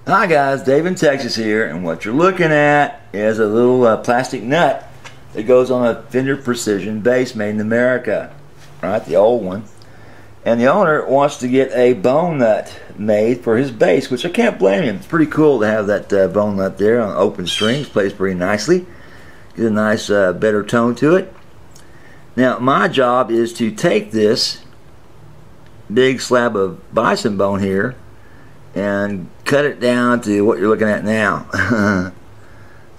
Hi guys, Dave in Texas here, and what you're looking at is a little plastic nut that goes on a Fender Precision bass made in America, right, the old one. And the owner wants to get a bone nut made for his bass, which I can't blame him. It's pretty cool to have that bone nut there on open strings, plays pretty nicely, get a nice better tone to it. Now my job is to take this big slab of bison bone here and cut it down to what you're looking at now.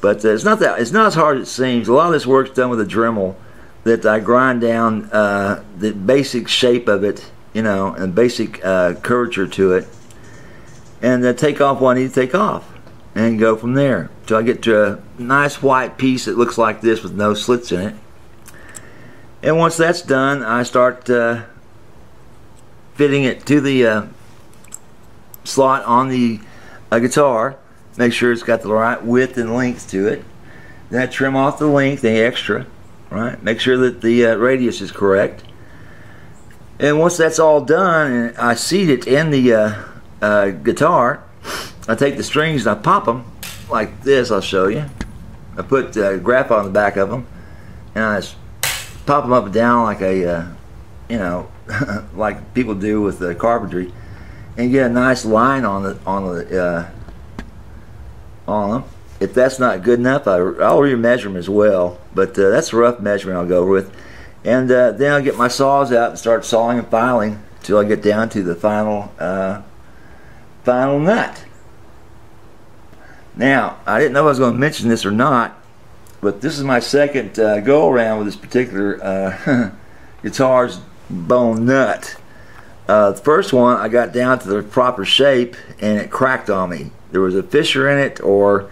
But it's not as hard as it seems. A lot of this work's done with a Dremel that I grind down the basic shape of it, you know, and basic curvature to it, and then take off what I need to take off and go from there till I get to a nice white piece that looks like this with no slits in it. And once that's done, I start fitting it to the slot on the guitar. Make sure it's got the right width and length to it. Then I trim off the length, the extra, right? Make sure that the radius is correct. And once that's all done and I seat it in the guitar, I take the strings and I pop them like this. I'll show you. I put graphite on the back of them and I just pop them up and down like a you know, like people do with the carpentry, and get a nice line on them. If that's not good enough, I'll remeasure them as well, but that's a rough measurement I'll go with. And then I'll get my saws out and start sawing and filing till I get down to the final nut. Now, I didn't know if I was going to mention this or not, but this is my second go around with this particular guitar's bone nut. The first one I got down to the proper shape and it cracked on me. There was a fissure in it, or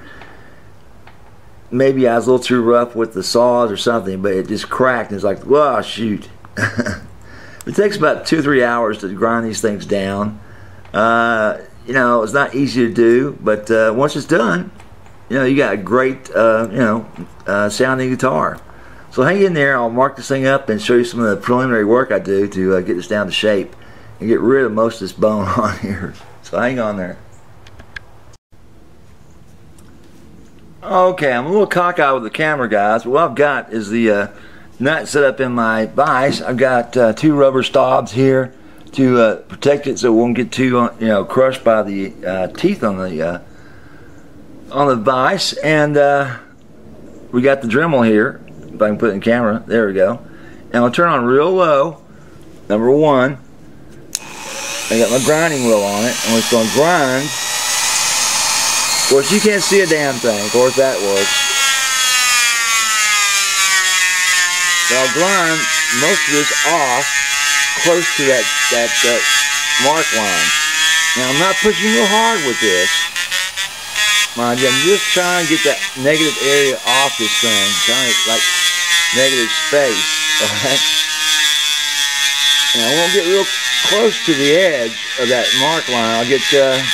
maybe I was a little too rough with the saws or something, but it just cracked and it's like, whoa, shoot. It takes about 2-3 hours to grind these things down. You know, it's not easy to do, but once it's done, you know, you got a great sounding guitar. So hang in there, I'll mark this thing up and show you some of the preliminary work I do to get this down to shape and get rid of most of this bone on here. So hang on there. Okay, I'm a little cockeyed with the camera, guys, but what I've got is the nut set up in my vise. I've got 2 rubber stobs here to protect it so it won't get too crushed by the teeth on the vise, and we got the Dremel here. If I can put it in camera, there we go. And I'll turn on real low. Number 1, I got my grinding wheel on it, and it's going to grind. Of course, you can't see a damn thing. Of course, that works. So I'll grind most of this off close to that mark line. Now, I'm not pushing real hard with this. Mind you, I'm just trying to get that negative area off this thing. Trying to, like, negative space. Alright? And I won't get real close to the edge of that mark line. I'll get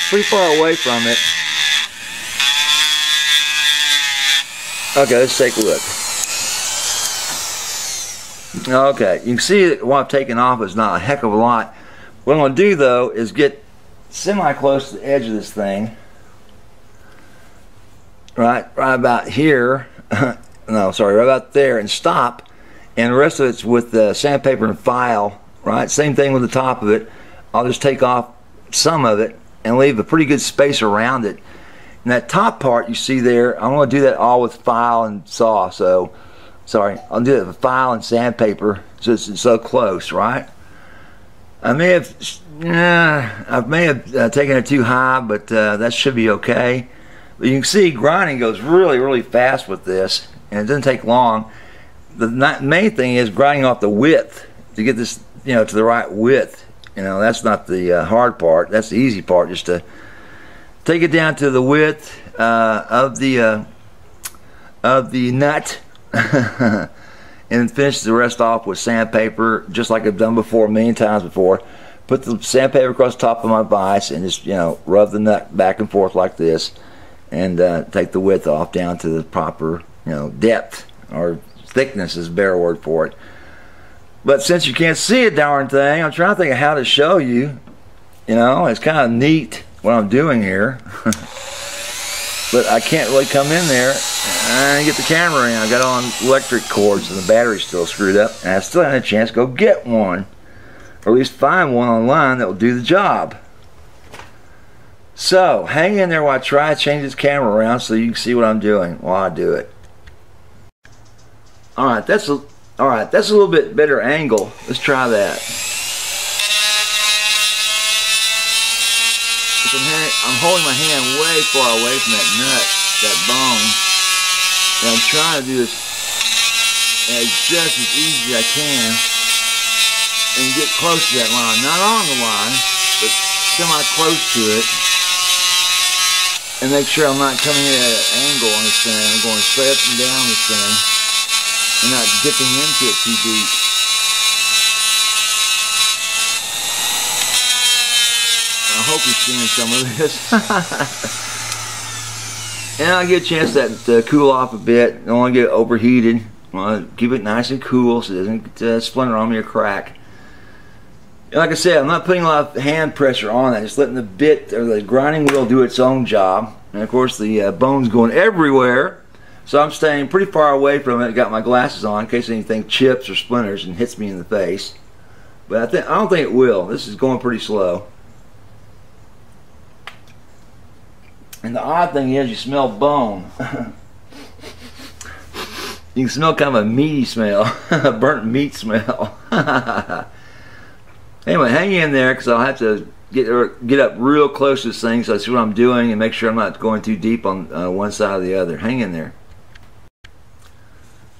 pretty far away from it. Okay, let's take a look. Okay, you can see that what I've taken off is not a heck of a lot. What I'm going to do, though, is get semi-close to the edge of this thing. Right about here. No, sorry, right about there, and stop. And the rest of it's with sandpaper and file. Right, same thing with the top of it. I'll just take off some of it and leave a pretty good space around it. And that top part you see there, I'm going to do that all with file and saw. So, sorry, I'll do it with file and sandpaper, so it's so close, right? I may have taken it too high, but that should be okay. But you can see grinding goes really, really fast with this, and it doesn't take long. The main thing is grinding off the width to get this, to the right width. That's not the hard part. That's the easy part, just to take it down to the width of the nut, and finish the rest off with sandpaper, just like I've done before, a million times before. Put the sandpaper across the top of my vise and just rub the nut back and forth like this, and take the width off down to the proper depth, or thickness is a better word for it. But since you can't see a darn thing, I'm trying to think of how to show you. It's kind of neat what I'm doing here. but I can't really come in there and get the camera in. I got on electric cords and the battery's still screwed up, and I still haven't had a chance to go get one, or at least find one online that will do the job. So hang in there while I try to change this camera around so you can see what I'm doing while I do it. Alright, that's a little bit better angle. Let's try that. I'm holding my hand way far away from that nut, that bone, and I'm trying to do this as just as easy as I can and get close to that line. Not on the line, but semi-close to it. And make sure I'm not coming in at an angle on this thing. I'm going straight up and down this thing and not dipping into it too deep. I hope you're seeing some of this. And I'll get a chance to cool off a bit. Don't want to get overheated. I want to keep it nice and cool so it doesn't splinter on me or crack. Like I said, I'm not putting a lot of hand pressure on that. Just letting the bit or the grinding wheel do its own job. And of course the bone's going everywhere. So I'm staying pretty far away from it. Got my glasses on in case anything chips or splinters and hits me in the face. But I don't think it will. This is going pretty slow. And the odd thing is you smell bone. You can smell kind of a meaty smell. A burnt meat smell. Anyway, hang in there because I'll have to get up real close to this thing so I see what I'm doing and make sure I'm not going too deep on one side or the other. Hang in there.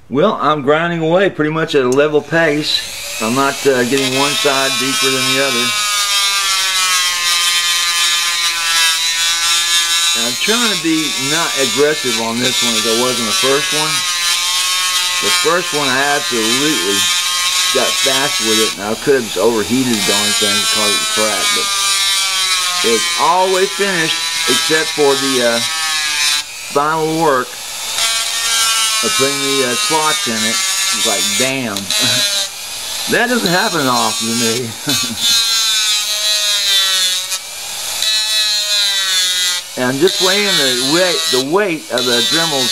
Well, I'm grinding away pretty much at a level pace. I'm not getting one side deeper than the other. And I'm trying to be not aggressive on this one as I was on the first one. The first one I absolutely got fast with it, and I could have just overheated the darn thing and caused it to crack, but it's always finished except for the final work of putting the slots in it. It's like, damn. That doesn't happen often to me. And I'm just weighing the weight of the Dremels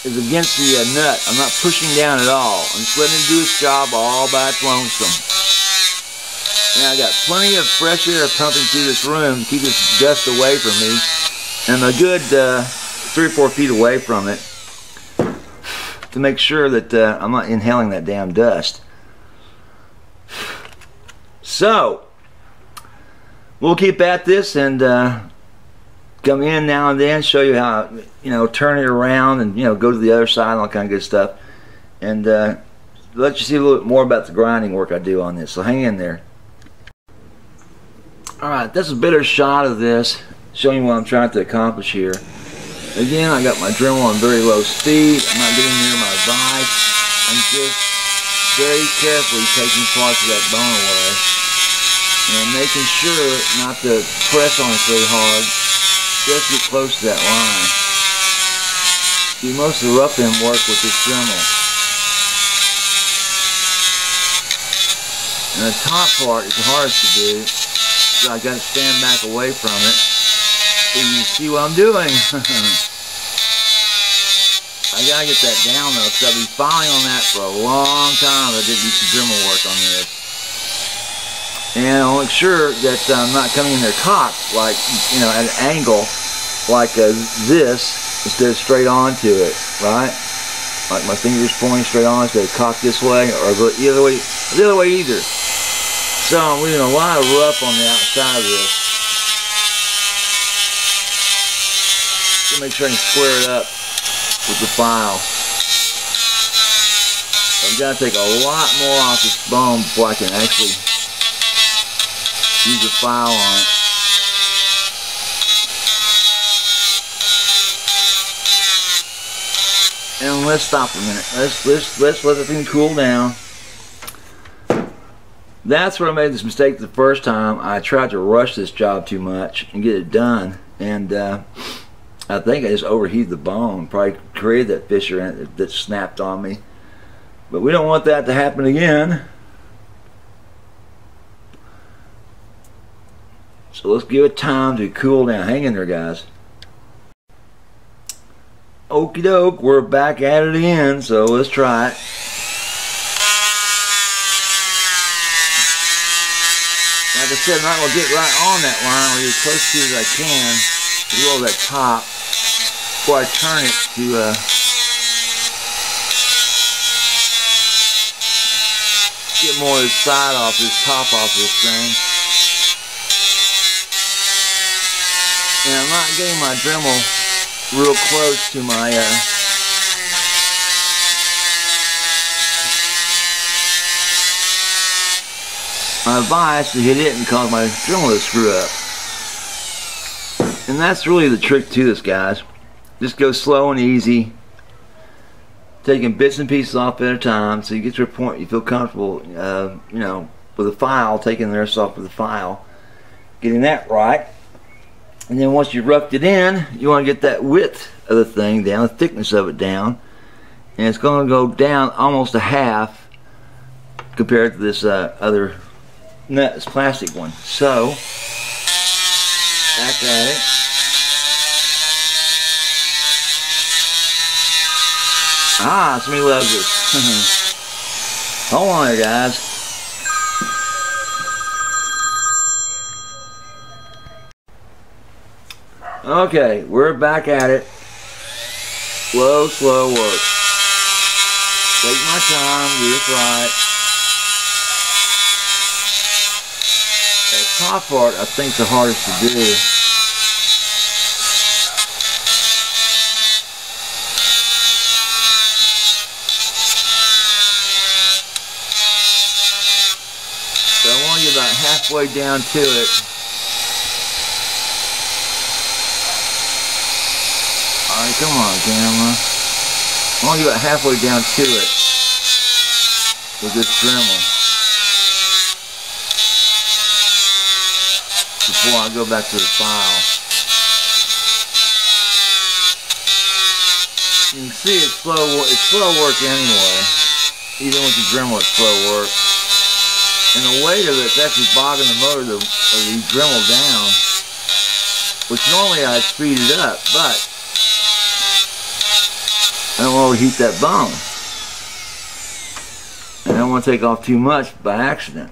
is against the nut. I'm not pushing down at all. I'm just letting it do its job all by its lonesome. And I got plenty of fresh air pumping through this room to keep this dust away from me. And I'm a good 3 or 4 feet away from it to make sure that I'm not inhaling that damn dust. So we'll keep at this and come in now and then, show you how, turn it around and, go to the other side and all kind of good stuff. And let you see a little bit more about the grinding work I do on this. So hang in there. Alright, that's a better shot of this, showing you what I'm trying to accomplish here. Again, I got my Dremel on very low speed. I'm not getting near my vise. I'm just very carefully taking parts of that bone away. And I'm making sure not to press on it very hard. Just get close to that line. Do most of the rough end work with this Dremel. And the top part is the hardest to do, so I got to stand back away from it so you can see what I'm doing. I gotta get that down though, because I've been filing on that for a long time. I didn't do some Dremel work on this. And I'll make sure that I'm not coming in there cocked, like, at an angle like this, instead of straight onto it, right? Like my fingers pointing straight on instead of cocked this way, or the other way either. So I'm leaving a lot of rough on the outside of this. So make sure I can square it up with the file. I've got to take a lot more off this bone before I can actually use a file on it. And let's stop a minute. Let's let the thing cool down. That's where I made this mistake the first time. I tried to rush this job too much and get it done, and I think I just overheated the bone. Probably created that fissure in it that snapped on me. But we don't want that to happen again. So let's give it time to cool down. Hang in there, guys. okie doke, we're back at it again, so let's try it. Like I said, I'm not going to get right on that line, or as close to as I can, below that top, before I turn it to get more of this side off, this top off this thing. And I'm not getting my Dremel real close to my my vise to hit it and cause my Dremel to screw up. And that's really the trick to this, guys. Just go slow and easy, taking bits and pieces off at a time, so you get to a point you feel comfortable, you know, with a file, taking the rest off with a file, getting that right. And then once you've roughed it in, you want to get that width of the thing down, the thickness of it down, and it's going to go down almost a half compared to this other nut, this plastic one. So back at it. Ah, somebody loves this. Hold on there, guys. Okay, we're back at it. Slow, slow work. Take my time, do this right. That top part, I think, is the hardest to do. So I want to get about halfway down to it. Alright, come on, camera. I want to get about halfway down to it with this Dremel before I go back to the file. You can see it's slow work anyway. Even with the Dremel, it's slow work. And the weight of it's actually bogging the motor of the Dremel down, which normally I'd speed it up, but I don't want to overheat that bone. And I don't want to take off too much by accident.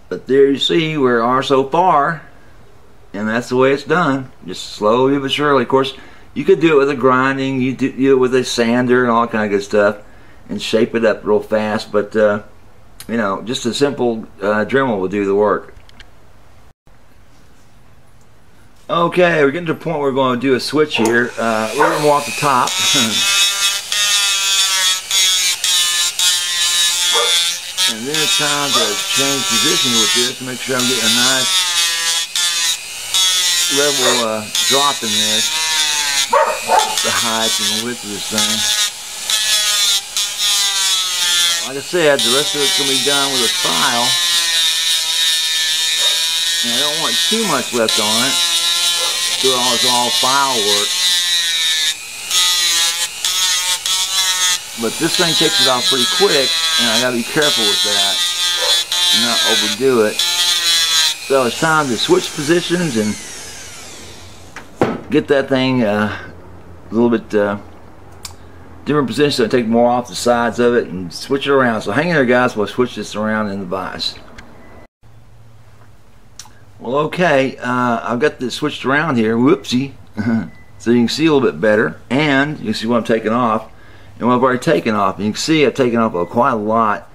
But there you see where we are so far, and that's the way it's done. Just slowly but surely. Of course, you could do it with a grinding, you do it with a sander and all kind of good stuff, and shape it up real fast, but you know, just a simple Dremel will do the work. Okay, we're getting to the point where we're going to do a switch here. We're going to walk the top. And then it's time to change position with this, make sure I'm getting a nice level drop in this, the height and the width of this thing. Like I said, the rest of it's going to be done with a file, and I don't want too much left on it. It's all file work. But this thing takes it off pretty quick, and I gotta be careful with that and not overdo it. So it's time to switch positions and get that thing a little bit different position, so I take more off the sides of it and switch it around. So hang in there, guys, while I switch this around in the vise. Well, okay, I've got this switched around here. Whoopsie. So you can see a little bit better, and you can see what I'm taking off and what I've already taken off. And you can see I've taken off quite a lot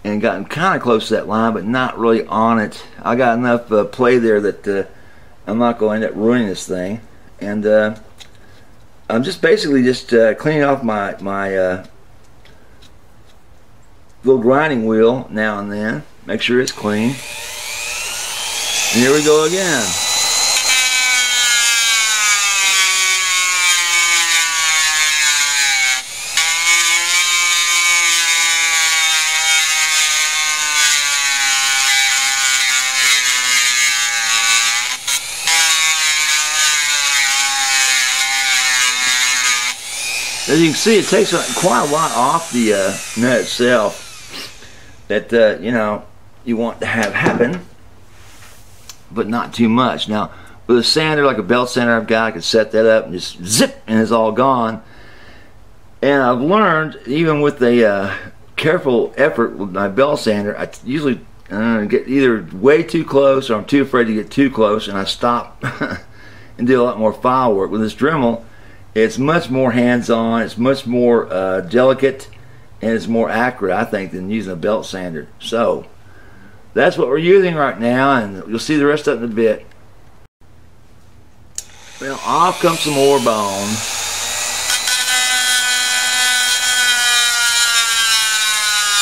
and gotten kind of close to that line, but not really on it. I got enough play there that I'm not going to end up ruining this thing. And I'm just basically just cleaning off my little grinding wheel now and then. Make sure it's clean. And here we go again. As you can see, it takes quite a lot off the nut itself that you know, you want to have happen, but not too much. Now, with a sander, like a belt sander I've got, I can set that up and just zip, and it's all gone. And I've learned, even with a careful effort with my belt sander, I usually get either way too close, or I'm too afraid to get too close, and I stop and do a lot more file work. With this Dremel, it's much more hands-on, it's much more delicate, and it's more accurate, I think, than using a belt sander. So that's what we're using right now, and you'll see the rest of it in a bit. Well, off comes some more bone.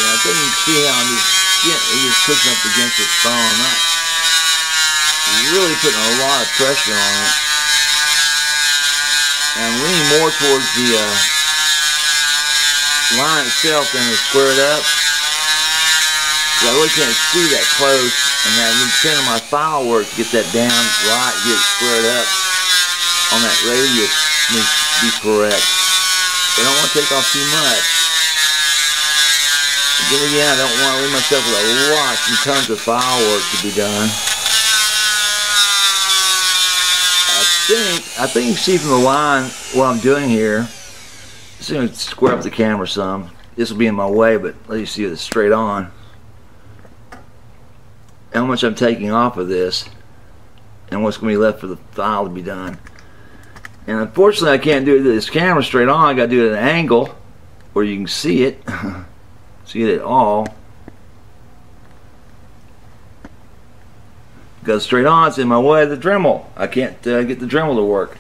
And I think you can see how I'm just gently just pushing up against this bone. I'm not really putting a lot of pressure on it. And I'm leaning more towards the line itself than to square it up. I really can't see that close, and I need to center my file work to get that down right, get it squared up on that radius needs to be correct. I don't want to take off too much. But then again, I don't want to leave myself with a lot in terms of file work to be done. I think you can see from the line what I'm doing here. Just going to square up the camera some. This will be in my way, but let you see it straight on. How much I'm taking off of this, and what's going to be left for the file to be done. And unfortunately, I can't do this camera straight on. I got to do it at an angle where you can see it, see it at all. Because straight on, it's in my way of the Dremel. I can't get the Dremel to work.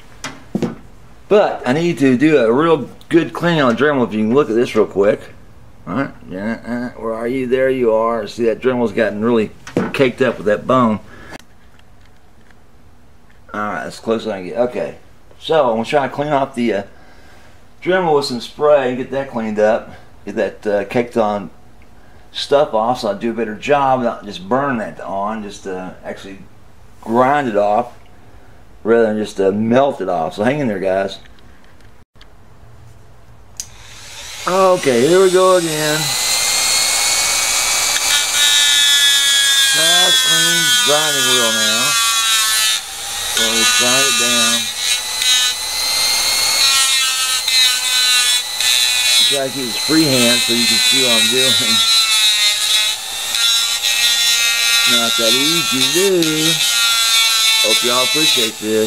But I need to do a real good cleaning on the Dremel. If you can look at this real quick. Alright, where are you? There you are. See, that Dremel's gotten really caked up with that bone. Alright, that's close as I can get. Okay, so I'm going to try to clean off the Dremel with some spray and get that cleaned up. Get that caked on stuff off so I do a better job, not just burn that on, just actually grind it off rather than just melt it off. So hang in there, guys. Okay, here we go again. Nice clean grinding wheel now. So we grind it down. Try to keep it freehand so you can see what I'm doing. Not that easy to do. Hope y'all appreciate this.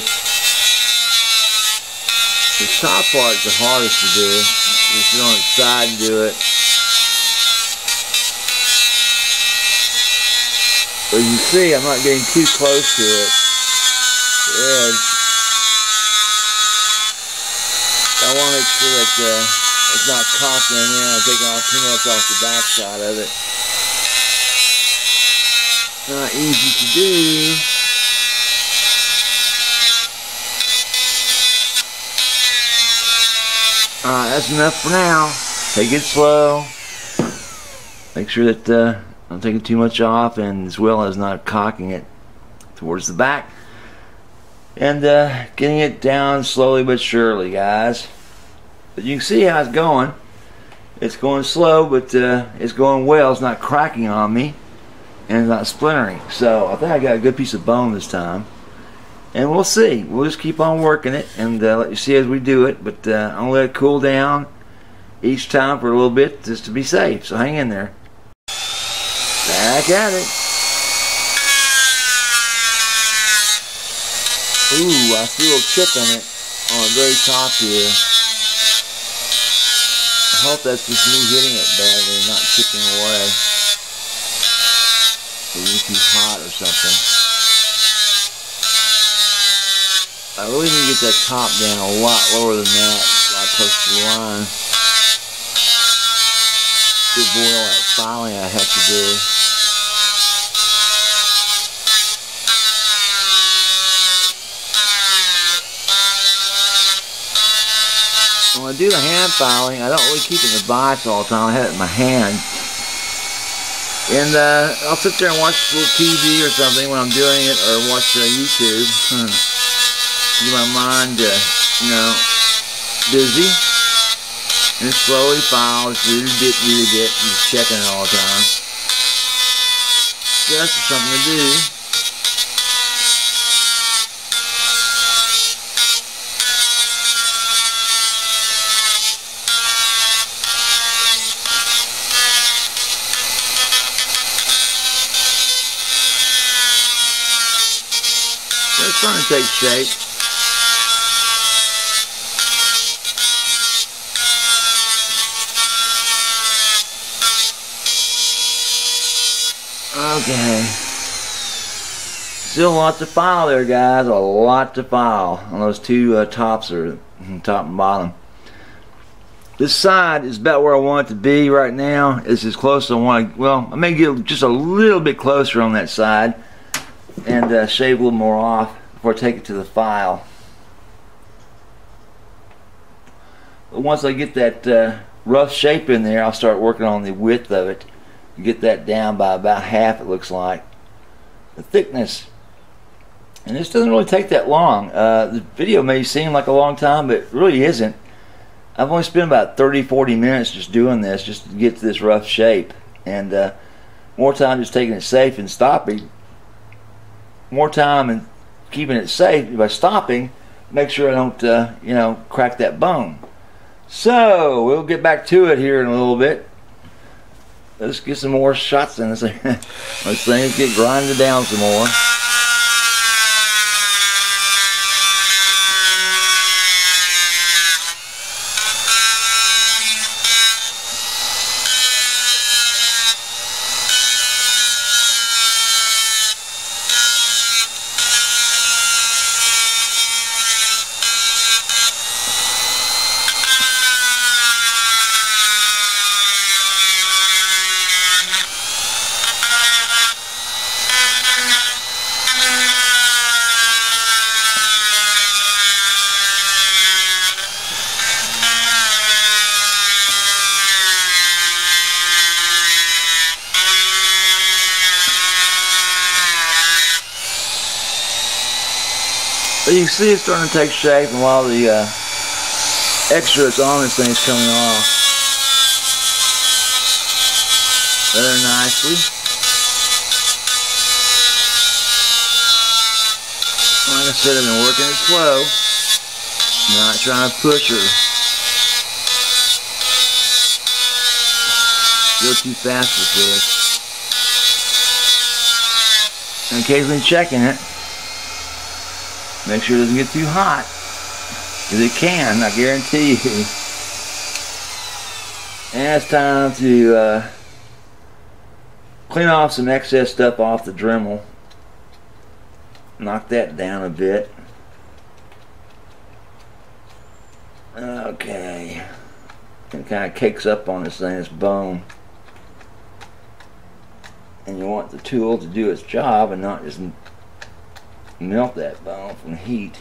The top part is the hardest to do. Just sit on its side and do it. But you can see I'm not getting too close to it. The edge. I want to make sure that it's not cocking in there. I'm taking off too much off the back side of it. Not easy to do. Alright, that's enough for now. Take it slow. Make sure that I'm not taking too much off, and as well as not cocking it towards the back. And getting it down slowly but surely, guys. But you can see how it's going. It's going slow, but it's going well. It's not cracking on me, and it's not splintering. So I think I got a good piece of bone this time. And we'll see. We'll just keep on working it and let you see as we do it. But I'm going to let it cool down each time for a little bit just to be safe. So hang in there. Back at it. Ooh, I see a little chip in it on the very top here. I hope that's just me hitting it badly and not chipping away. Maybe too hot or something. I really need to get that top down a lot lower than that, a lot closer to the line. To avoid all that filing I have to do. When I do the hand filing, I don't really keep it in the box all the time. I have it in my hand. And I'll sit there and watch a little TV or something when I'm doing it, or watch YouTube. Get my mind, you know, busy. And slowly file, just read a bit, and just checking it all the time. Just something to do. It's starting to take shape. Okay. Still lots to file there, guys. A lot to file on those two tops, or top and bottom. This side is about where I want it to be right now. It's as close as I want to. Well, I may get just a little bit closer on that side and shave a little more off before I take it to the file. But once I get that rough shape in there, I'll start working on the width of it. Get that down by about half, it looks like. The thickness. And this doesn't really take that long. The video may seem like a long time, but it really isn't. I've only spent about 30-40 minutes just doing this, just to get to this rough shape. And more time just taking it safe and stopping. More time and keeping it safe by stopping. Make sure I don't, you know, crack that bone. So, we'll get back to it here in a little bit. Let's get some more shots in this. Let's things get grinded down some more. So you can see it's starting to take shape, and a lot of the extra that's on this thing is coming off rather nicely. Like I said, I've been working it slow, not trying to push her. Go too fast with this. And occasionally checking it. Make sure it doesn't get too hot, because it can, I guarantee you. And it's time to clean off some excess stuff off the Dremel. Knock that down a bit. Okay. It kind of cakes up on this thing, this bone. And you want the tool to do its job and not just melt that bone from heat.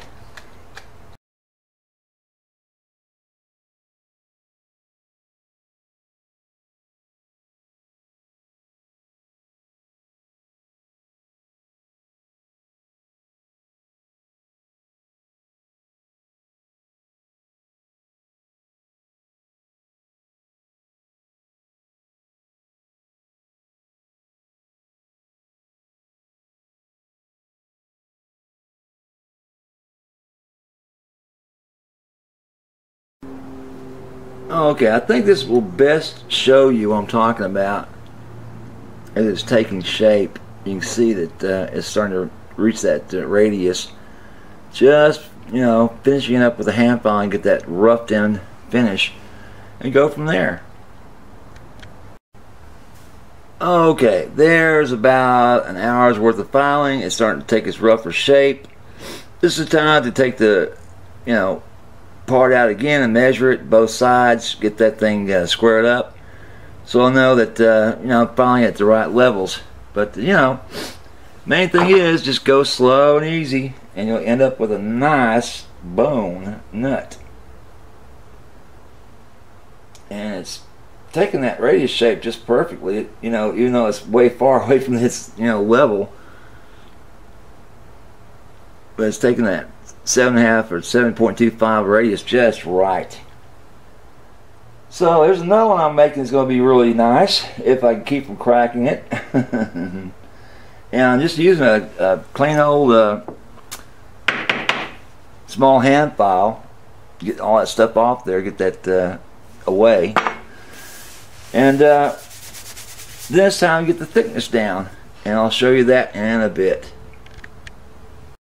Okay, I think this will best show you what I'm talking about as it's taking shape. You can see that it's starting to reach that radius. Just, you know, finishing up with a hand file and get that roughed in finish and go from there. Okay, there's about an hour's worth of filing. It's starting to take its rougher shape. This is the time to take the, you know, part out again and measure it both sides, get that thing squared up, so I'll know that you know, I'm filing at the right levels. But you know, main thing is just go slow and easy, and you'll end up with a nice bone nut. And it's taking that radius shape just perfectly, you know, even though it's way far away from its, you know, level, but it's taking that 7.5 or 7.25 radius just right. So there's another one I'm making that's going to be really nice if I can keep from cracking it. And I'm just using a clean old small hand file. Get all that stuff off there, get that away. And this time get the thickness down, and I'll show you that in a bit.